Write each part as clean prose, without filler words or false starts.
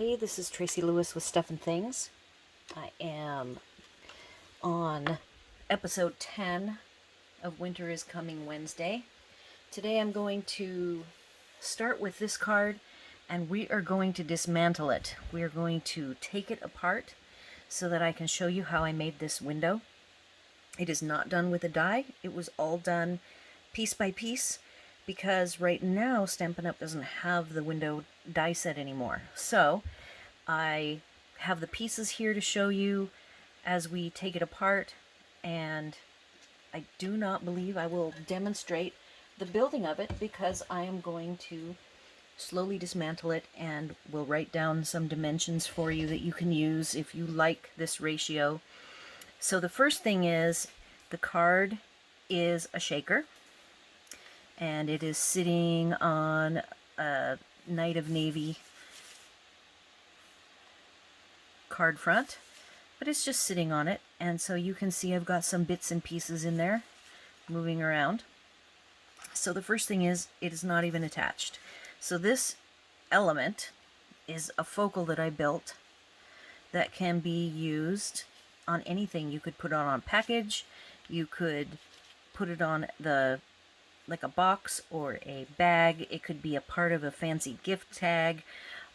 Hey, this is Tracy Lewis with Stuff and Things. I am on episode 10 of Winter is Coming Wednesday. Today I'm going to start with this card and we are going to dismantle it. We are going to take it apart so that I can show you how I made this window. It is not done with a die. It was all done piece by piece because right now Stampin' Up! Doesn't have the window die set anymore. So I have the pieces here to show you as we take it apart, and I do not believe I will demonstrate the building of it because I am going to slowly dismantle it and will write down some dimensions for you that you can use if you like this ratio. So the first thing is the card is a shaker, and it is sitting on a Night of Navy card front, but it's just sitting on it, and so you can see I've got some bits and pieces in there moving around. So the first thing is it is not even attached. So this element is a focal that I built that can be used on anything. You could put it on a package, you could put it on like a box or a bag. It could be a part of a fancy gift tag,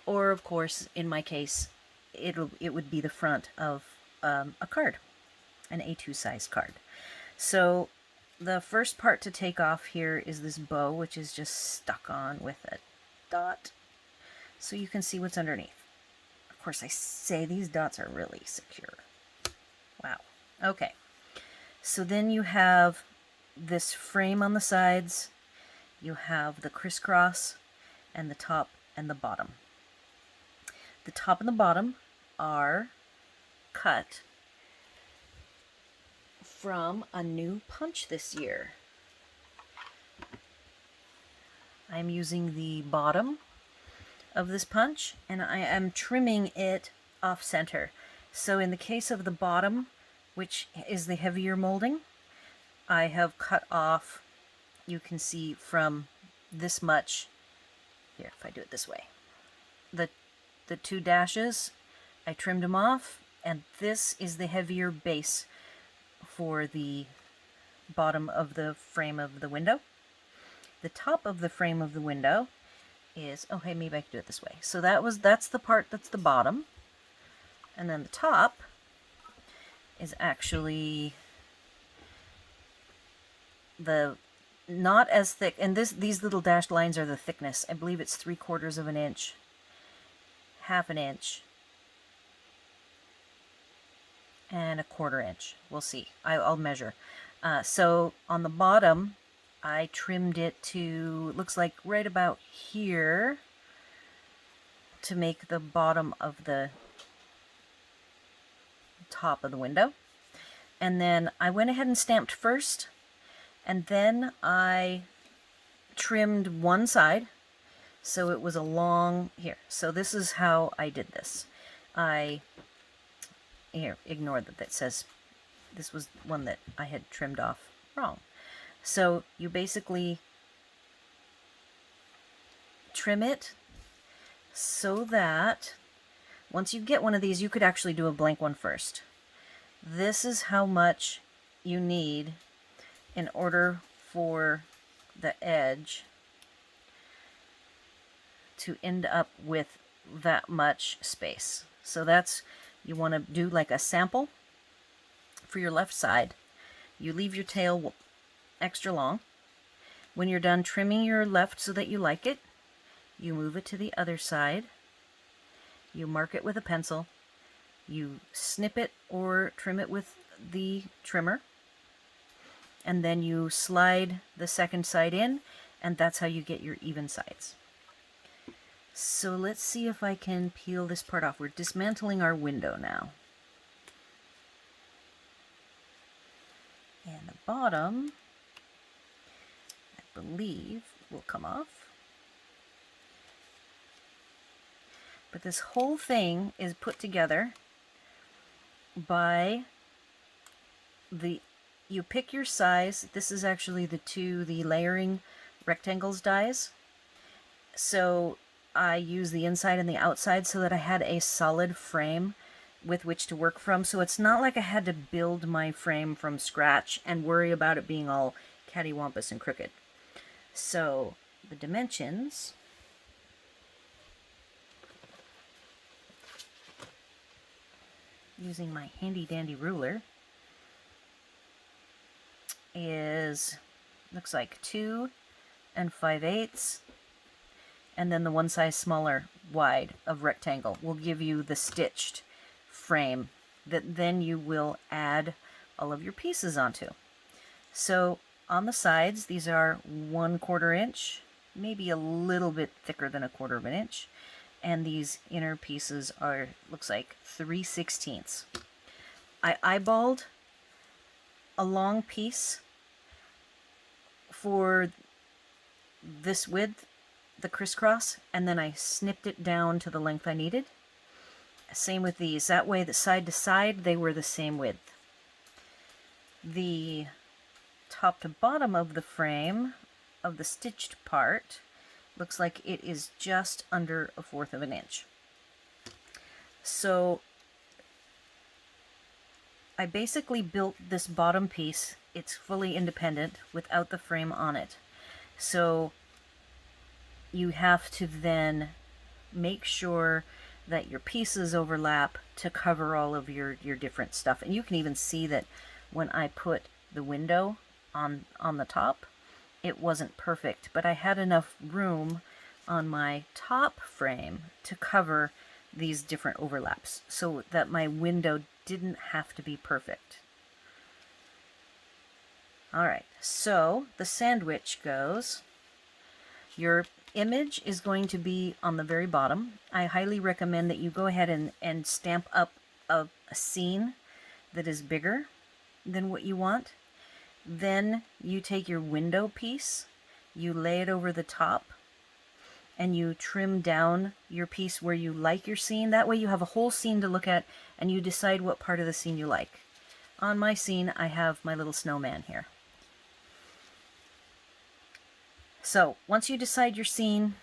or of course, in my case, it would be the front of a card, an A2 size card. So the first part to take off here is this bow, which is just stuck on with a dot, so you can see what's underneath. Of course, I say these dots are really secure. Wow. Okay. So then you have this frame on the sides, you have the crisscross, and the top and the bottom. The top and the bottom are cut from a new punch this year. I'm using the bottom of this punch and I am trimming it off center. So in the case of the bottom, which is the heavier molding, I have cut off, you can see from this much, here if I do it this way, the two dashes, I trimmed them off, and this is the heavier base for the bottom of the frame of the window. The top of the frame of the window is, okay, maybe I could do it this way. So that's the part that's the bottom, and then the top is actually the not as thick, and these little dashed lines are the thickness. I believe it's 3/4 of an inch, half an inch, and 1/4 inch. We'll see. I'll measure. So on the bottom, I trimmed it to, looks like right about here, to make the bottom of the top of the window. And then I went ahead and stamped first, and then I trimmed one side, so it was a long, here. So this is how I did this. Here, ignore that says, this was one that I had trimmed off wrong. So you basically trim it so that once you get one of these, you could actually do a blank one first. This is how much you need in order for the edge to end up with that much space. So that's, you want to do like a sample for your left side. You leave your tail extra long. When you're done trimming your left so that you like it, you move it to the other side. You mark it with a pencil. You snip it or trim it with the trimmer. And then you slide the second side in, and that's how you get your even sides. So let's see if I can peel this part off. We're dismantling our window now. And the bottom, I believe, will come off. But this whole thing is put together by you pick your size. This is actually the layering rectangles dies. So I used the inside and the outside so that I had a solid frame with which to work from. So it's not like I had to build my frame from scratch and worry about it being all cattywampus and crooked. So the dimensions, using my handy dandy ruler, is, looks like 2 5/8, and then the one size smaller wide of rectangle will give you the stitched frame that then you will add all of your pieces onto. So on the sides, these are 1/4 inch, maybe a little bit thicker than 1/4 inch, and these inner pieces are, looks like 3/16. I eyeballed a long piece for this width, the crisscross, and then I snipped it down to the length I needed. Same with these. That way, the side to side, they were the same width. The top to bottom of the frame of the stitched part looks like it is just under 1/4 inch. So I basically built this bottom piece. It's fully independent without the frame on it. So you have to then make sure that your pieces overlap to cover all of your different stuff. And you can even see that when I put the window on the top, it wasn't perfect, but I had enough room on my top frame to cover these different overlaps so that my window didn't have to be perfect. All right, so the sandwich goes. Your image is going to be on the very bottom. I highly recommend that you go ahead and stamp up a scene that is bigger than what you want. Then you take your window piece, you lay it over the top, and you trim down your piece where you like your scene. That way you have a whole scene to look at and you decide what part of the scene you like. On my scene, I have my little snowman here. So once you decide your scene,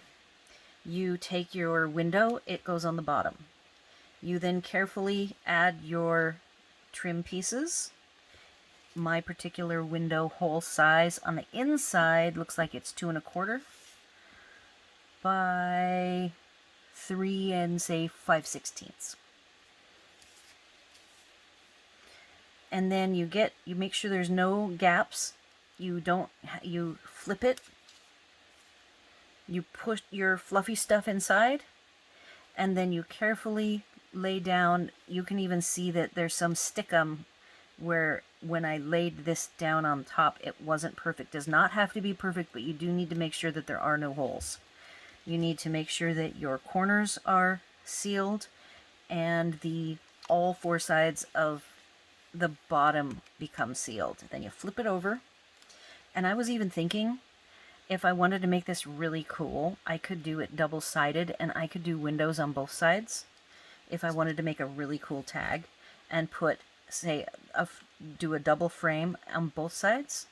you take your window, it goes on the bottom. You then carefully add your trim pieces. My particular window hole size on the inside looks like it's 2 1/4 by 3 and say 5/16. And then you make sure there's no gaps. You flip it. You push your fluffy stuff inside, and then you carefully lay down. You can even see that there's some stickum where when I laid this down on top, it wasn't perfect. It does not have to be perfect, but you do need to make sure that there are no holes. You need to make sure that your corners are sealed and all 4 sides of the bottom become sealed. Then you flip it over. And I was even thinking, if I wanted to make this really cool, I could do it double-sided and I could do windows on both sides. If I wanted to make a really cool tag and put, say, do a double frame on both sides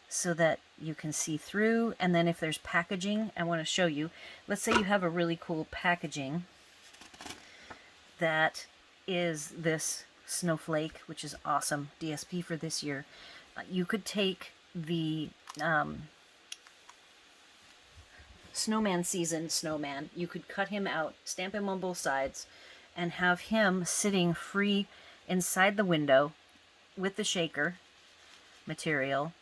so that you can see through. And then if there's packaging, I want to show you. Let's say you have a really cool packaging that is this snowflake, which is awesome, DSP for this year. You could take the snowman season snowman, you could cut him out, stamp him on both sides, and have him sitting free inside the window with the shaker material,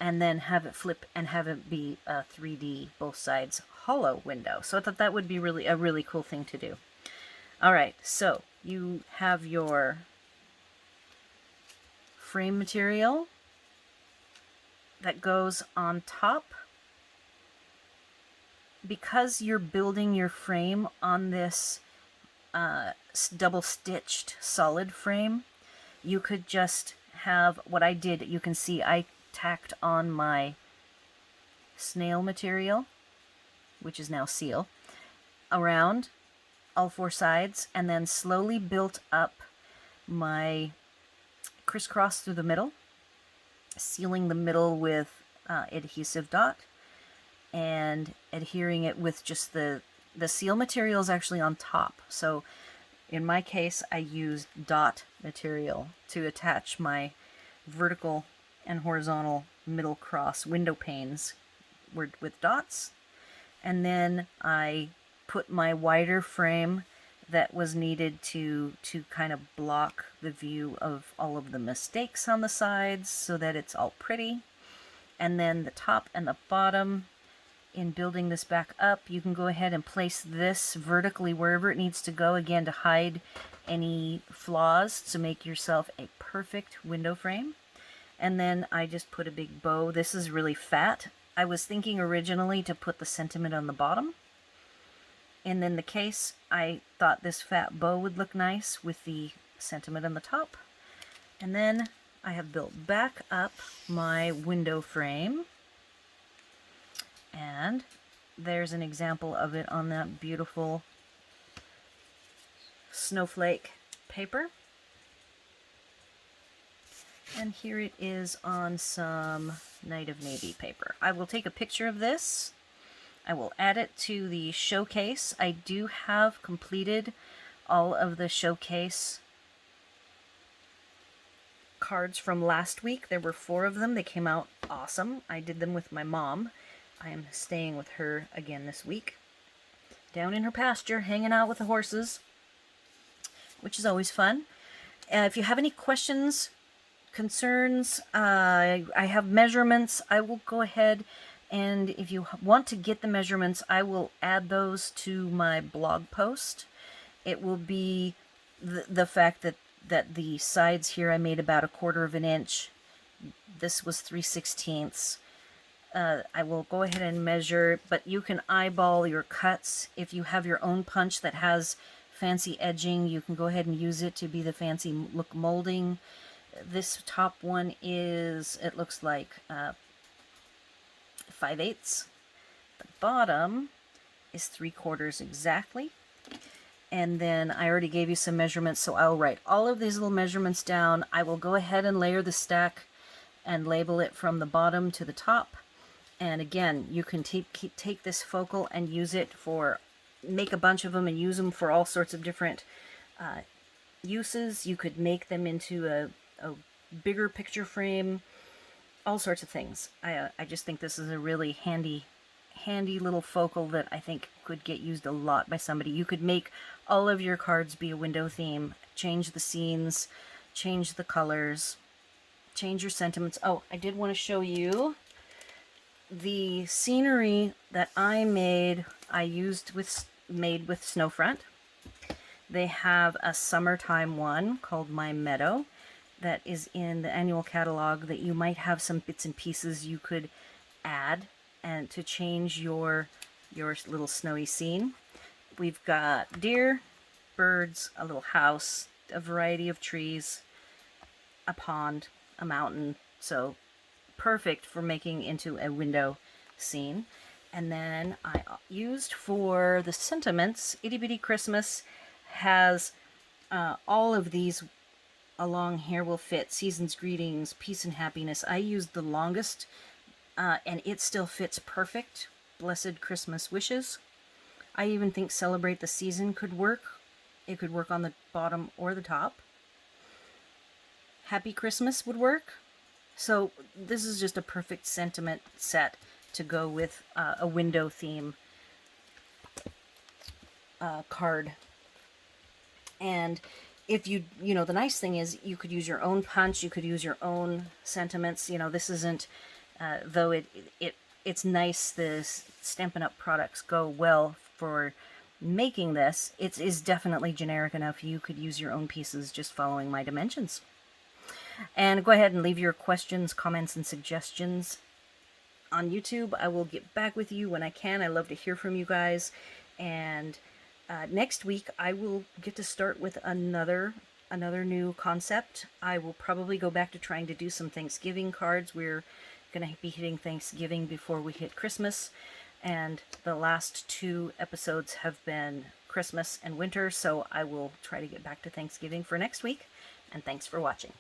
and then have it flip and have it be a 3D both sides hollow window. So I thought that would be a really cool thing to do. All right, so you have your frame material that goes on top. Because you're building your frame on this double stitched solid frame, you could just have what I did. You can see I tacked on my snail material, which is now seal, around all 4 sides, and then slowly built up my crisscross through the middle, sealing the middle with adhesive dot, and adhering it with just the the seal material is actually on top. So in my case, I used dot material to attach my vertical and horizontal middle cross window panes with dots. And then I put my wider frame that was needed to kind of block the view of all of the mistakes on the sides so that it's all pretty. And then the top and the bottom, in building this back up, you can go ahead and place this vertically wherever it needs to go, again to hide any flaws, to make yourself a perfect window frame. And then I just put a big bow. This is really fat. I was thinking originally to put the sentiment on the bottom. And then the case, I thought this fat bow would look nice with the sentiment on the top. And then I have built back up my window frame. And there's an example of it on that beautiful snowflake paper. And here it is on some Night of Navy paper. I will take a picture of this. I will add it to the showcase. I do have completed all of the showcase cards from last week. There were 4 of them. They came out awesome. I did them with my mom. I am staying with her again this week. Down in her pasture, hanging out with the horses, which is always fun. If you have any questions, concerns, I have measurements. I will go ahead, and if you want to get the measurements, I will add those to my blog post. It will be the fact that the sides here I made about 1/4 of an inch. This was 3/16. I will go ahead and measure, but you can eyeball your cuts. If you have your own punch that has fancy edging, you can go ahead and use it to be the fancy look molding. This top one is, it looks like 5/8. The bottom is 3/4 exactly. And then I already gave you some measurements, so I'll write all of these little measurements down. I will go ahead and layer the stack and label it from the bottom to the top. And again, you can take this focal and use it for, make a bunch of them and use them for all sorts of different uses. You could make them into a bigger picture frame, all sorts of things. I just think this is a really handy little focal that I think could get used a lot by somebody. You could make all of your cards be a window theme, change the scenes, change the colors, change your sentiments. Oh, I did want to show you the scenery that I made. I made with Snowfront. They have a summertime one called My Meadow that is in the annual catalog that you might have some bits and pieces you could add and to change your little snowy scene. We've got deer, birds, a little house, a variety of trees, a pond, a mountain. So perfect for making into a window scene. And then I used for the sentiments, Itty Bitty Christmas has all of these along here will fit. Season's greetings, peace and happiness. I used the longest and it still fits perfect. Blessed Christmas wishes. I even think celebrate the season could work. It could work on the bottom or the top. Happy Christmas would work. So this is just a perfect sentiment set to go with a window theme card. And if you know, the nice thing is you could use your own punch, you could use your own sentiments. You know, this isn't, though it's nice, the Stampin' Up! Products go well for making this, it is definitely generic enough you could use your own pieces just following my dimensions. And go ahead and leave your questions, comments, and suggestions on YouTube. I will get back with you when I can. I love to hear from you guys. And next week, I will get to start with another new concept. I will probably go back to trying to do some Thanksgiving cards. We're going to be hitting Thanksgiving before we hit Christmas. And the last 2 episodes have been Christmas and winter, so I will try to get back to Thanksgiving for next week. And thanks for watching.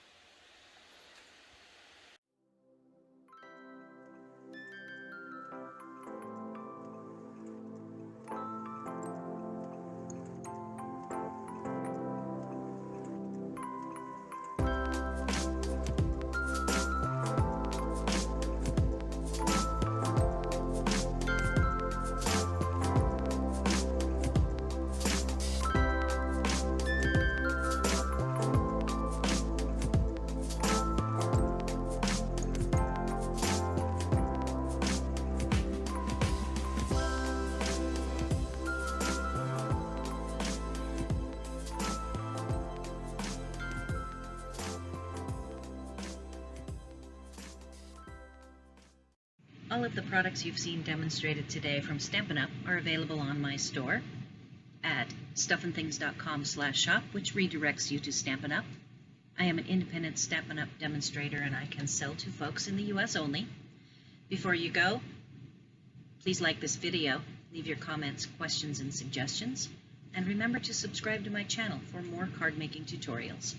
All of the products you've seen demonstrated today from Stampin' Up! Are available on my store at stuffandthings.com/shop, which redirects you to Stampin' Up! I am an independent Stampin' Up! Demonstrator, and I can sell to folks in the US only. Before you go, please like this video, leave your comments, questions, and suggestions, and remember to subscribe to my channel for more card making tutorials.